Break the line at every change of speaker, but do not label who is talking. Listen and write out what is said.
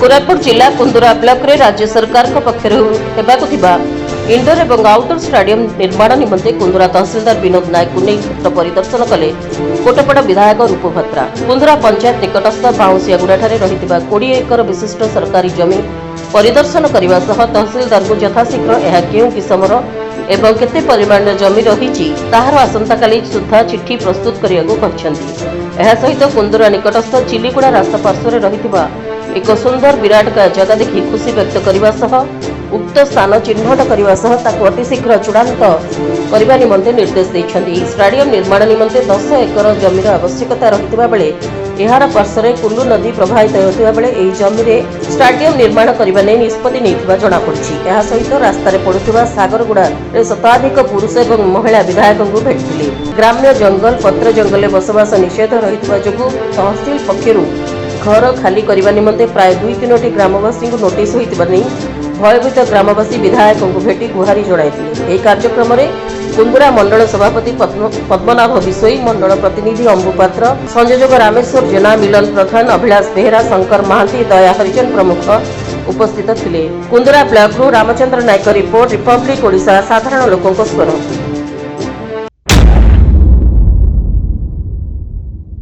कोरापुट जिला कुंदुरा ब्लॉक रे राज्य सरकार पक्षर इंडोर और आउटडोर स्टाडियम निर्माण निमंते कुंदुरा तहसीलदार विनोद नायक को नहीं क्षेत्र परिदर्शन कले कोटपड़ विधायक रूप भत्रा। कुंदुरा पंचायत निकटस्थ बाउंसियागुड़ा रही 20 एकर विशिष्ट सरकारी जमी परिदर्शन करने तहसीलदार को यथाशीघ्र यह केउ किसमर एवं केते परिमाण जमी रही ताहार आसंताकाली सुधा चिठी प्रस्तुत करने सहित कुंदुरा निकटस्थ चिलीगुड़ा रास्ता पार्श्व रही एक सुंदर विराट जगह देखि खुशी व्यक्त करने उक्त स्थान चिन्हट करने अतिशीघ्र चूड़ांत करने निमंते निर्देश देइछन्ति। स्टाडियम निर्माण निमंते 10 एकर जमीर आवश्यकता रहितबा बेले एहार पार्श्व कुल्लू नदी प्रभावित होतिबा बेले एही जमीरे स्टाडियम निर्माण करबा नै निष्पत्ति नेइथिबा जणा पड़छि। एहा सहित रास्तारे पडुथिबा सागरगुड़ा रे शताधिक पुरुष एवं महिला विधायकଙ୍କୁ भेटिले। ग्राम्य जंगल पत्र जंगल बसवास निषेध रहितबा जोगु तहसील पक्षरु घर खाली करबा निमंते प्राय 2-3 ग्रामवासी को नोटिस होइतिबा नै भयभीत ग्रामवासी विधायक को भेटी गुहारी जणाइथिले। एही कार्यक्रम रे कुंदुरा मंडल सभापति पद्मनाभ विशोई, मंडल प्रतिनिधि अंबु पात्र, संयोजक रामेश्वर जेना, मिलन प्रधान, अभिलाष बेहेरा, शंकर महांती, दया हरिजन प्रमुख उपस्थित थिले। कुंदुरा ब्लॉक रु रामचंद्र नायक रिपोर्ट, रिपब्लिक ओडिशा साधारण लोकଙ୍କ स्वर।